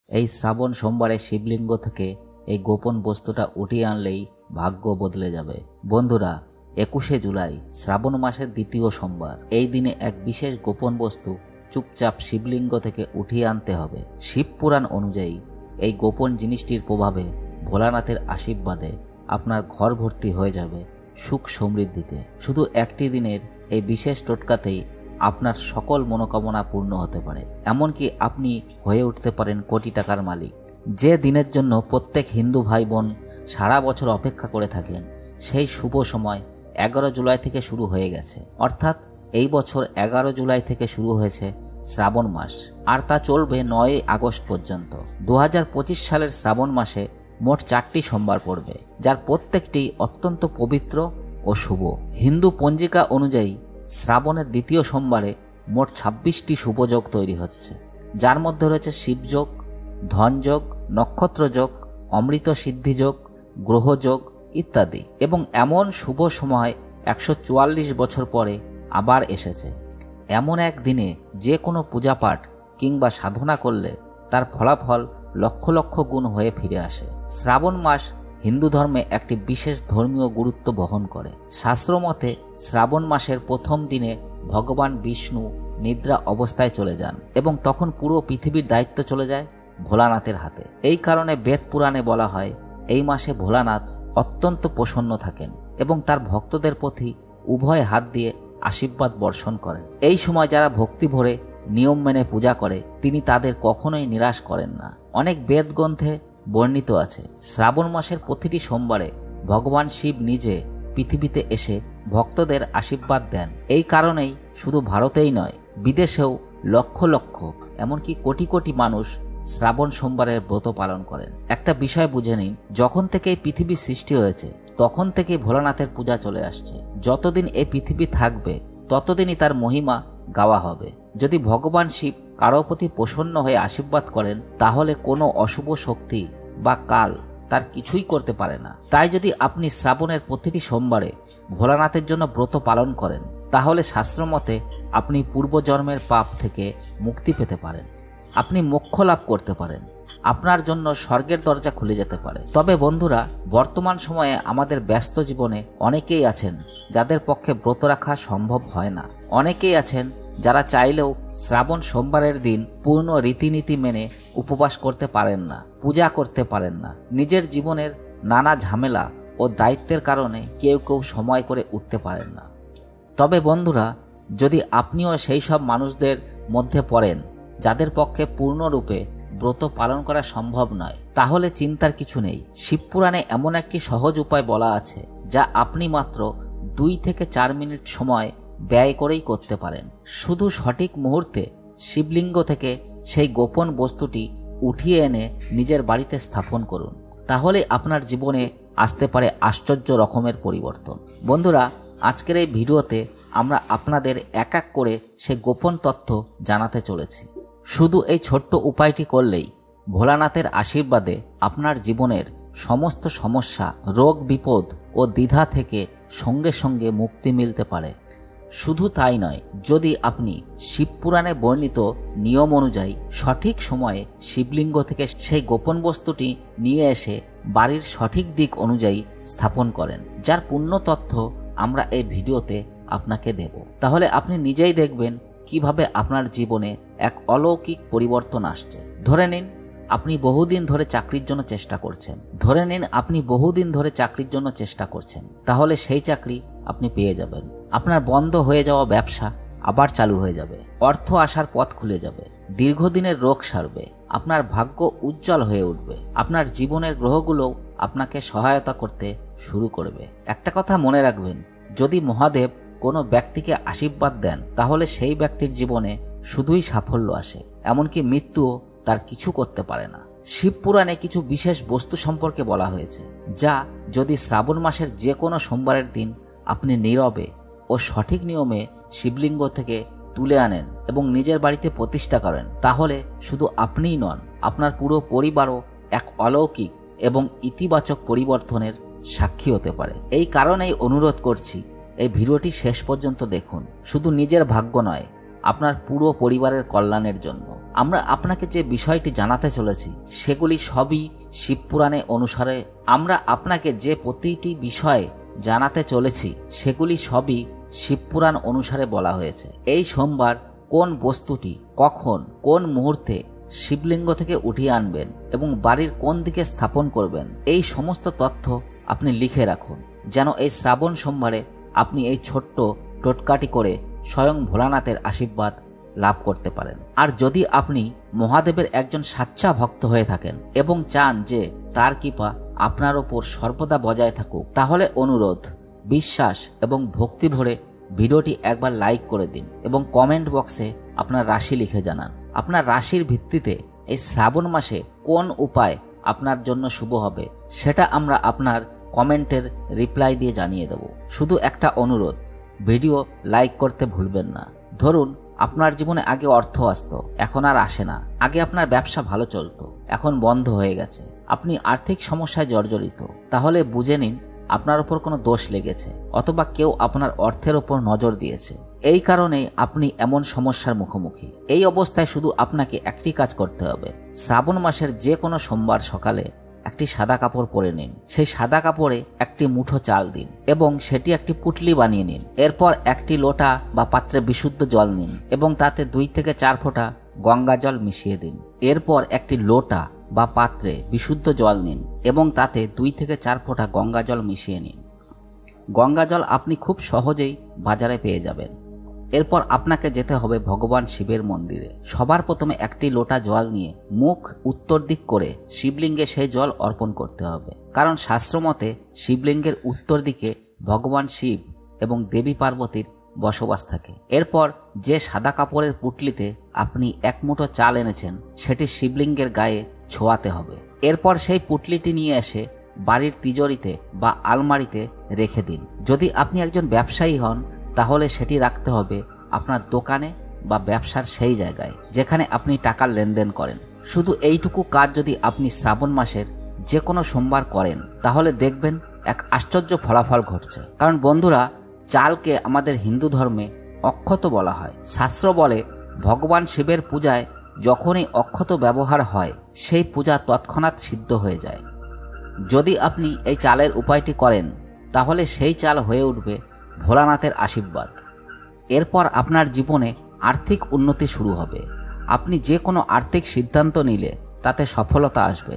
এই শ্রাবণ সোমবারে শিবলিঙ্গ থেকে এই গোপন বস্তুটা উঠিয়ে আনলেই ভাগ্য বদলে যাবে। বন্ধুরা, 21শে জুলাই শ্রাবণ মাসের দ্বিতীয় সোমবার। এই দিনে এক বিশেষ গোপন বস্তু চুপচাপ শিবলিঙ্গ থেকে উঠিয়ে আনতে হবে। শিব পুরাণ অনুযায়ী এই গোপন জিনিসটির প্রভাবে ভোলানাথের আশীর্বাদে আপনার ঘর ভর্তি হয়ে যাবে সুখ সমৃদ্ধিতে। শুধু একটি দিনের এই বিশেষ টোটকাতেই আপনার সকল মনোকামনা পূর্ণ হতে পারে। এমনকি আপনি হয়ে উঠতে পারেন কোটি টাকার মালিক। যে দিনের জন্য প্রত্যেক হিন্দু ভাই বোন সারা বছর অপেক্ষা করে থাকেন, সেই শুভ সময় 11 জুলাই থেকে শুরু হয়ে গেছে। অর্থাৎ এই বছর 11 জুলাই থেকে শুরু হয়েছে শ্রাবণ মাস, আর তা চলবে 9 আগস্ট পর্যন্ত। 2025 সালের শ্রাবণ মাসে মোট 4টি সোমবার পড়বে, যার প্রত্যেকটি অত্যন্ত পবিত্র ও শুভ। হিন্দু পঞ্জিকা অনুযায়ী শ্রাবণের দ্বিতীয় সোমবারে মোট 26টি শুভযোগ তৈরি হচ্ছে, যার মধ্যে রয়েছে শিবযোগ, ধনযোগ, নক্ষত্রযোগ, অমৃত সিদ্ধিযোগ, গ্রহযোগ ইত্যাদি। এবং এমন শুভ সময় 144 বছর পরে আবার এসেছে। এমন এক দিনে যে কোনো পূজাপাঠ কিংবা সাধনা করলে তার ফলাফল লক্ষ লক্ষ গুণ হয়ে ফিরে আসে। শ্রাবণ মাস হিন্দু ধর্মে একটি বিশেষ ধর্মীয় গুরুত্ব বহন করে। শাস্ত্রমতে শ্রাবণ মাসের প্রথম দিনে ভগবান বিষ্ণু নিদ্রা অবস্থায় চলে যান এবং তখন পুরো পৃথিবীর দায়িত্ব চলে যায় ভোলানাথের হাতে। এই কারণে বেদ পুরাণে বলা হয় এই মাসে ভোলানাথ অত্যন্ত প্রসন্ন থাকেন এবং তার ভক্তদের প্রতি উভয় হাত দিয়ে আশীর্বাদ বর্ষণ করেন। এই সময় যারা ভক্তি ভরে নিয়ম মেনে পূজা করে তিনি তাদের কখনোই নিরাশ করেন না। অনেক বেদ গ্রন্থে বর্ণিত আছে শ্রাবণ মাসের প্রতিটি সোমবারে ভগবান শিব নিজে পৃথিবীতে এসে ভক্তদের আশীর্বাদ দেন। এই কারণেই শুধু ভারতেই নয়, বিদেশেও লক্ষ লক্ষ এমনকি কোটি কোটি মানুষ শ্রাবণ সোমবারের ব্রত পালন করেন। একটা বিষয় বুঝে নিন, যখন থেকে এই পৃথিবী সৃষ্টি হয়েছে তখন থেকে ভোলানাথের পূজা চলে আসছে। যতদিন এই পৃথিবী থাকবে ততদিনই তার মহিমা গাওয়া হবে। যদি ভগবান শিব কারো প্রতি প্রসন্ন হয়ে আশীর্বাদ করেন তাহলে কোনো অশুভ শক্তি বা কাল তার কিছুই করতে পারে না। তাই যদি আপনি শ্রাবণের প্রতিটি সোমবারে ভোলানাথের জন্য ব্রত পালন করেন তাহলে শাস্ত্রমতে আপনি পূর্বজন্মের পাপ থেকে মুক্তি পেতে পারেন, আপনি মোক্ষ লাভ করতে পারেন, আপনার জন্য স্বর্গের দরজা খুলে যেতে পারে। তবে বন্ধুরা, বর্তমান সময়ে আমাদের ব্যস্ত জীবনে অনেকেই আছেন যাদের পক্ষে ব্রত রাখা সম্ভব হয় না। অনেকেই আছেন যারা চাইলেও শ্রাবণ সোমবারের দিন পূর্ণ রীতিনীতি মেনে উপবাস করতে পারেন না, পূজা করতে পারেন না। নিজের জীবনের নানা ঝামেলা ও দায়িত্বের কারণে কেউ কেউ সময় করে উঠতে পারেন না। তবে বন্ধুরা, যদি আপনিও সেই সব মানুষদের মধ্যে পড়েন যাদের পক্ষে পূর্ণরূপে ব্রত পালন করা সম্ভব নয়, তাহলে চিন্তার কিছু নেই। শিবপুরাণে এমন একটি সহজ উপায় বলা আছে যা আপনি মাত্র 2 থেকে 4 মিনিট সময় ব্যয় করেই করতে পারেন। শুধু সঠিক মুহূর্তে শিবলিঙ্গ থেকে সেই গোপন বস্তুটি উঠিয়ে এনে নিজের বাড়িতে স্থাপন করুন, তাহলে আপনার জীবনে আসতে পারে আশ্চর্য রকমের পরিবর্তন। বন্ধুরা, আজকের এই ভিডিওতে আমরা আপনাদের এক এক করে সেই গোপন তথ্য জানাতে চলেছি। শুধু এই ছোট্ট উপায়টি করলেই ভোলানাথের আশীর্বাদে আপনার জীবনের সমস্ত সমস্যা, রোগ, বিপদ ও দ্বিধা থেকে সঙ্গে সঙ্গে মুক্তি মিলতে পারে। শুধু তাই নয়, যদি আপনি শিবপুরাণে বর্ণিত নিয়ম অনুযায়ী সঠিক সময়ে শিবলিঙ্গ থেকে সেই গোপন বস্তুটি নিয়ে এসে বাড়ির সঠিক দিক অনুযায়ী স্থাপন করেন, যার পূর্ণ তথ্য আমরা এই ভিডিওতে আপনাকে দেব, তাহলে আপনি নিজেই দেখবেন কিভাবে আপনার জীবনে এক অলৌকিক পরিবর্তন আসছে। ধরে নিন আপনি বহুদিন ধরে চাকরির জন্য চেষ্টা করছেন, তাহলে সেই চাকরি আপনি পেয়ে যাবেন। আপনার বন্ধ হয়ে যাওয়া ব্যবসা আবার চালু হয়ে যাবে, অর্থ আসার পথ খুলে যাবে, দীর্ঘদিনের রোগ সারবে, আপনার ভাগ্য উজ্জ্বল হয়ে উঠবে, আপনার জীবনের গ্রহগুলোও আপনাকে সহায়তা করতে শুরু করবে। একটা কথা মনে রাখবেন, যদি মহাদেব কোনো ব্যক্তিকে আশীর্বাদ দেন তাহলে সেই ব্যক্তির জীবনে শুধুই সাফল্য আসে, এমনকি মৃত্যুও তার কিছু করতে পারে না। শিবপুরাণে কিছু বিশেষ বস্তু সম্পর্কে বলা হয়েছে যা যদি শ্রাবণ মাসের যে কোনো সোমবারের দিন আপনি নীরবে ও সঠিক নিয়মে শিবলিঙ্গ থেকে তুলে আনেন এবং নিজের বাড়িতে প্রতিষ্ঠা করেন, তাহলে শুধু আপনিই নন, আপনার পুরো পরিবারও এক অলৌকিক এবং ইতিবাচক পরিবর্তনের সাক্ষী হতে পারে। এই কারণেই অনুরোধ করছি, এই ভিডিওটি শেষ পর্যন্ত দেখুন, শুধু নিজের ভাগ্য নয়, আপনার পুরো পরিবারের কল্যাণের জন্য। আমরা আপনাকে যে বিষয়টি জানাতে চলেছি সেগুলি সবই শিবপুরাণে অনুসারে আমরা আপনাকে যে প্রতিটি বিষয় জানাতে চলেছি সেগুলি সবই শিবপুরাণ অনুসারে বলা হয়েছে। এই সোমবার কোন বস্তুটি কখন কোন মুহূর্তে শিবলিঙ্গ থেকে উঠিয়ে আনবেন এবং বাড়ির কোন দিকে স্থাপন করবেন, এই সমস্ত তথ্য আপনি লিখে রাখুন, যেন এই শ্রাবণ সোমবারে আপনি এই ছোট্ট টোটকাটি করে স্বয়ং ভোলানাথের আশীর্বাদ লাভ করতে পারেন। আর যদি আপনি মহাদেবের একজন সাচ্চা ভক্ত হয়ে থাকেন এবং চান যে তার কৃপা আপনার ওপর সর্বদা বজায় থাকুক, তাহলে অনুরোধ, বিশ্বাস এবং ভক্তি ভরে ভিডিওটি একবার লাইক করে দিন এবং কমেন্ট বক্সে আপনার রাশি লিখে জানান। আপনার রাশির ভিত্তিতে এই শ্রাবণ মাসে কোন উপায় আপনার জন্য শুভ হবে সেটা আমরা আপনার কমেন্টের রিপ্লাই দিয়ে জানিয়ে দেব। শুধু একটা অনুরোধ, ভিডিও লাইক করতে ভুলবেন না। ধরুন আপনার জীবনে আগে অর্থ আসতো, এখন আর আসে না। আগে আপনার ব্যবসা ভালো চলতো, এখন বন্ধ হয়ে গেছে। আপনি আর্থিক সমস্যায় জর্জরিত, তাহলে বুঝে নিন আপনার উপর কোনো দোষ লেগেছে অথবা কেউ আপনার অর্থের ওপর নজর দিয়েছে। এই কারণে আপনি এমন সমস্যার মুখোমুখি। এই অবস্থায় শুধু আপনাকে একটি কাজ করতে হবে। শ্রাবণ মাসের যে কোনো সোমবার সকালে একটি সাদা কাপড় পরে নিন। সেই সাদা কাপড়ে একটি মুঠো চাল দিন এবং সেটি একটি পুটলি বানিয়ে নিন। এরপর একটি লোটা বা পাত্রে বিশুদ্ধ জল নিন এবং তাতে 2 থেকে 4 ফোঁটা গঙ্গা জল মিশিয়ে দিন। এরপর একটি লোটা বা পাত্রে বিশুদ্ধ জল নিন এবং তাতে 2 থেকে 4 ফোঁটা গঙ্গা জল মিশিয়ে নিন। গঙ্গা জল আপনি খুব সহজেই বাজারে পেয়ে যাবেন। এরপর আপনাকে যেতে হবে ভগবান শিবের মন্দিরে। সবার প্রথমে একটি লোটা জল নিয়ে মুখ উত্তর দিক করে শিবলিঙ্গে সেই জল অর্পণ করতে হবে, কারণ শাস্ত্রমতে শিবলিঙ্গের উত্তর দিকে ভগবান শিব এবং দেবী পার্বতীর বসবাস থাকে। এরপর যে সাদা কাপড়ের পুটলিতে আপনি 1 মুঠো চাল এনেছেন সেটি শিবলিঙ্গের গায়ে ছোঁয়াতে হবে। এরপর সেই পুটলিটি নিয়ে এসে বাড়ির তিজোরিতে বা আলমারিতে রেখে দিন। যদি আপনি একজন ব্যবসায়ী হন তাহলে সেটি রাখতে হবে আপনার দোকানে বা ব্যবসার সেই জায়গায় যেখানে আপনি টাকার লেনদেন করেন। শুধু এইটুকু কাজ যদি আপনি শ্রাবণ মাসের যে কোনো সোমবার করেন তাহলে দেখবেন এক আশ্চর্য ফলাফল ঘটছে। কারণ বন্ধুরা, চালকে আমাদের হিন্দু ধর্মে অক্ষত বলা হয়। শাস্ত্র বলে ভগবান শিবের পূজায় যখনই অক্ষত ব্যবহার হয় সেই পূজা তৎক্ষণাৎ সিদ্ধ হয়ে যায়। যদি আপনি এই চালের উপায়টি করেন তাহলে সেই চাল হয়ে উঠবে ভোলানাথের আশীর্বাদ। এরপর আপনার জীবনে আর্থিক উন্নতি শুরু হবে। আপনি যে কোনো আর্থিক সিদ্ধান্ত নিলে তাতে সফলতা আসবে।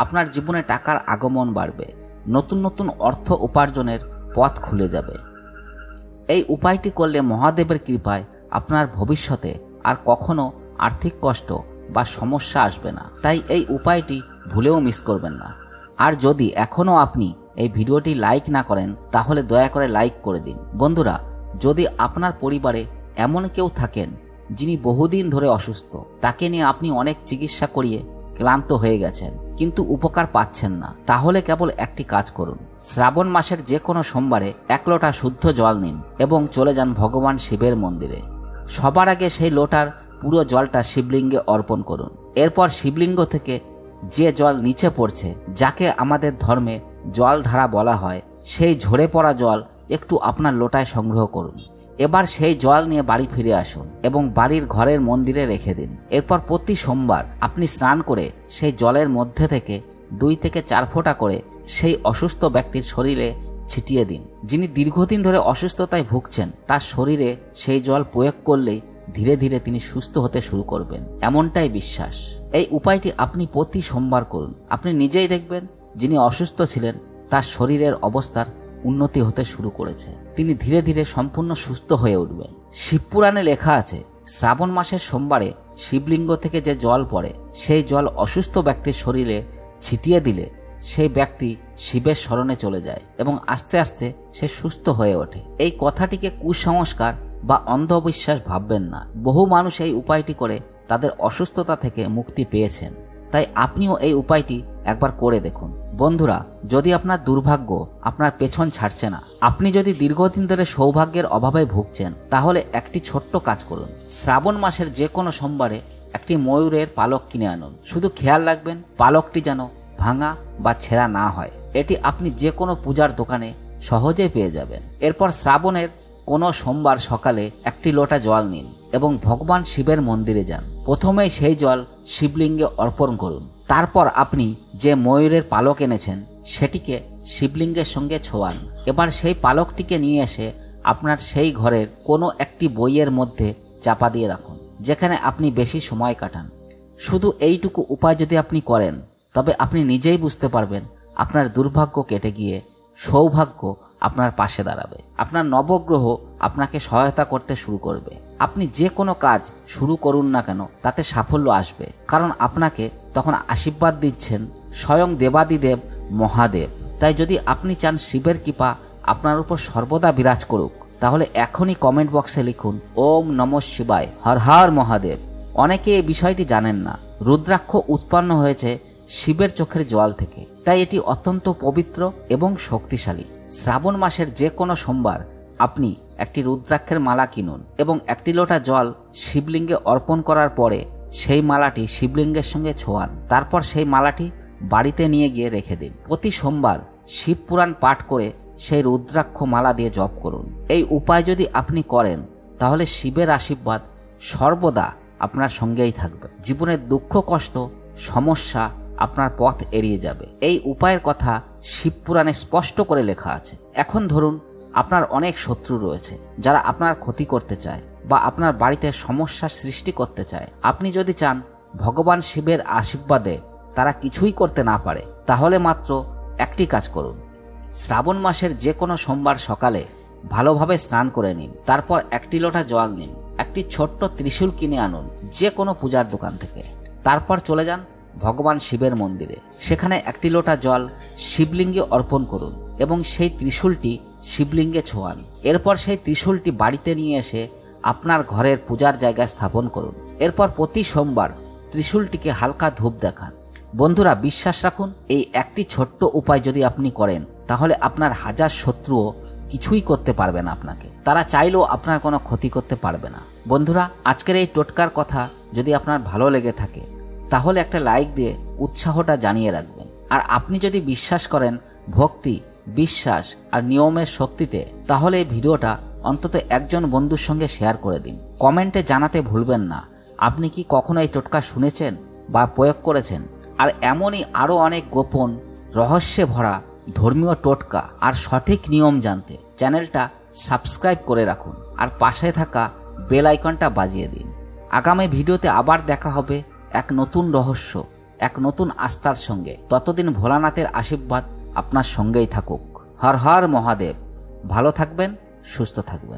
আপনার জীবনে টাকার আগমন বাড়বে। নতুন নতুন অর্থ উপার্জনের পথ খুলে যাবে। এই উপায়টি করলে মহাদেবের কৃপায় আপনার ভবিষ্যতে আর কখনো আর্থিক কষ্ট বা সমস্যা আসবে না। তাই এই উপায়টি ভুলেও মিস করবেন না। আর যদি এখনও আপনি এই ভিডিওটি লাইক না করেন তাহলে দয়া করে লাইক করে দিন। বন্ধুরা, যদি আপনার পরিবারে এমন কেউ থাকেন যিনি বহুদিন ধরে অসুস্থ, তাকে নিয়ে আপনি অনেক চিকিৎসা করিয়ে ক্লান্ত হয়ে গেছেন কিন্তু উপকার পাচ্ছেন না, তাহলে কেবল একটি কাজ করুন। শ্রাবণ মাসের যে কোনো সোমবারে 1 লোটা শুদ্ধ জল নিন এবং চলে যান ভগবান শিবের মন্দিরে। সবার আগে সেই লোটার পুরো জলটা শিবলিঙ্গে অর্পণ করুন। এরপর শিবলিঙ্গ থেকে যে জল নিচে পড়ছে, যাকে আমাদের ধর্মে জলধারা বলা হয়, সেই ঝরে পড়া জল একটু আপনার লোটায় সংগ্রহ করুন। এবার সেই জল নিয়ে বাড়ি ফিরে আসুন এবং বাড়ির ঘরের মন্দিরে রেখে দিন। এরপর প্রতি সোমবার আপনি স্নান করে সেই জলের মধ্যে থেকে 2 থেকে 4 ফোঁটা করে সেই অসুস্থ ব্যক্তির শরীরে ছিটিয়ে দিন। যিনি দীর্ঘদিন ধরে অসুস্থতায় ভুগছেন তার শরীরে সেই জল প্রয়োগ করলেই ধীরে ধীরে তিনি সুস্থ হতে শুরু করবেন, এমনটাই বিশ্বাস। এই উপায়টি আপনি প্রতি সোমবার করুন। আপনি নিজেই দেখবেন যিনি অসুস্থ ছিলেন তার শরীরের অবস্থার উন্নতি হতে শুরু করেছে। তিনি ধীরে ধীরে সম্পূর্ণ সুস্থ হয়ে উঠবেন। শিবপুরাণে লেখা আছে, শ্রাবণ মাসের সোমবারে শিবলিঙ্গ থেকে যে জল পড়ে সেই জল অসুস্থ ব্যক্তির শরীরে ছিটিয়ে দিলে সেই ব্যক্তি শিবের শরণে চলে যায় এবং আস্তে আস্তে সে সুস্থ হয়ে ওঠে। এই কথাটিকে কুসংস্কার বা অন্ধবিশ্বাস ভাববেন না। বহু মানুষ এই উপায়টি করে তাদের অসুস্থতা থেকে মুক্তি পেয়েছেন। তাই আপনিও এই উপায়টি একবার করে দেখুন। বন্ধুরা, যদি আপনার দুর্ভাগ্য আপনার পেছন ছাড়ছে না, আপনি যদি দীর্ঘদিন ধরে সৌভাগ্যের অভাবে ভুগছেন, তাহলে একটি ছোট্ট কাজ করুন। শ্রাবণ মাসের যে কোনো সোমবারে একটি ময়ূরের পালক কিনে আনুন। শুধু খেয়াল রাখবেন পালকটি যেন ভাঙা বা ছেঁড়া না হয়। এটি আপনি যে কোনো পূজার দোকানে সহজেই পেয়ে যাবেন। এরপর শ্রাবণের কোনো সোমবার সকালে একটি লোটা জল নিন এবং ভগবান শিবের মন্দিরে যান। প্রথমেই সেই জল শিবলিঙ্গে অর্পণ করুন। তারপর আপনি যে ময়ূরের পালক এনেছেন সেটিকে শিবলিঙ্গের সঙ্গে ছোঁয়ান। এবার সেই পালকটিকে নিয়ে এসে আপনার সেই ঘরের কোনো একটি বইয়ের মধ্যে চাপা দিয়ে রাখুন, যেখানে আপনি বেশি সময় কাটান। শুধু এইটুকু উপায় যদি আপনি করেন, তবে আপনি নিজেই বুঝতে পারবেন আপনার দুর্ভাগ্য কেটে গিয়ে সৌভাগ্য আপনার পাশে দাঁড়াবে। আপনার নবগ্রহ আপনাকে সহায়তা করতে শুরু করবে। আপনি যে কোনো কাজ শুরু করুন না কেন, তাতে সাফল্য আসবে, কারণ আপনাকে তখন আশীর্বাদ দিচ্ছেন স্বয়ং দেবাদিদেব মহাদেব। তাই যদি আপনি চান শিবের কৃপা আপনার উপর সর্বদা বিরাজ করুক, তাহলে এখনই কমেন্ট বক্সে লিখুন ওম নমঃ শিবায়, হর হর মহাদেব। অনেকে এই বিষয়টি জানেন না, রুদ্রাক্ষ উৎপন্ন হয়েছে শিবের চোখের জল থেকে, তাই এটি অত্যন্ত পবিত্র এবং শক্তিশালী। শ্রাবণ মাসের যে কোনো সোমবার আপনি একটি রুদ্রাক্ষের মালা কিনুন এবং একটি লোটা জল শিবলিঙ্গে অর্পণ করার পরে সেই মালাটি শিবলিঙ্গের সঙ্গে ছোঁয়ান। তারপর সেই মালাটি বাড়িতে নিয়ে গিয়ে রেখে দিন। প্রতি সোমবার শিব পুরাণ পাঠ করে সেই রুদ্রাক্ষ মালা দিয়ে জপ করুন। এই উপায় যদি আপনি করেন, তাহলে শিবের আশীর্বাদ সর্বদা আপনার সঙ্গেই থাকবে। জীবনের দুঃখ, কষ্ট, সমস্যা আপনার পথ এড়িয়ে যাবে। এই উপায়ের কথা শিব পুরাণে স্পষ্ট করে লেখা আছে। এখন ধরুন আপনার অনেক শত্রু রয়েছে যারা আপনার ক্ষতি করতে চায় বা আপনার বাড়িতে সমস্যার সৃষ্টি করতে চায়। আপনি যদি চান ভগবান শিবের আশীর্বাদে তারা কিছুই করতে না পারে, তাহলে মাত্র একটি কাজ করুন। শ্রাবণ মাসের যে কোনো সোমবার সকালে ভালোভাবে স্নান করে নিন। তারপর একটি লোটা জল নিন, একটি ছোট্ট ত্রিশূল কিনে আনুন যে কোনো পূজার দোকান থেকে। তারপর চলে যান ভগবান শিবের মন্দিরে। সেখানে একটি লোটা জল শিবলিঙ্গে অর্পণ করুন এবং সেই ত্রিশূলটি শিবলিঙ্গে ছোঁয়ান। এরপর সেই ত্রিশূলটি বাড়িতে নিয়ে এসে আপনার ঘরের পূজার জায়গায় স্থাপন করুন। এরপর প্রতি সোমবার ত্রিশূলটিকে হালকা ধূপ দেখান। বন্ধুরা, বিশ্বাস রাখুন, এই একটি ছোট্ট উপায় যদি আপনি করেন, তাহলে আপনার হাজার শত্রুও কিছুই করতে পারবে না আপনাকে। তারা চাইলেও আপনার কোনো ক্ষতি করতে পারবে না। বন্ধুরা, আজকের এই টোটকার কথা যদি আপনার ভালো লেগে থাকে, তাহলে একটা লাইক দিয়ে উৎসাহটা জানিয়ে রাখবেন। আর আপনি যদি বিশ্বাস করেন ভক্তি, বিশ্বাস আর নিয়মের শক্তিতে, তাহলে এই ভিডিওটা অন্তত একজন বন্ধুর সঙ্গে শেয়ার করে দিন। কমেন্টে জানাতে ভুলবেন না আপনি কি কখনো এই টোটকা শুনেছেন বা প্রয়োগ করেছেন। আর এমনই আরও অনেক গোপন, রহস্যে ভরা ধর্মীয় টোটকা আর সঠিক নিয়ম জানতে চ্যানেলটা সাবস্ক্রাইব করে রাখুন আর পাশে থাকা বেল আইকনটা বাজিয়ে দিন। আগামী ভিডিওতে আবার দেখা হবে এক নতুন রহস্য, এক নতুন আস্থার সঙ্গে। ততদিন ভোলানাথের আশীর্বাদ আপনার সঙ্গেই থাকুক। হর হর মহাদেব। ভালো থাকবেন, সুস্থ থাকবেন।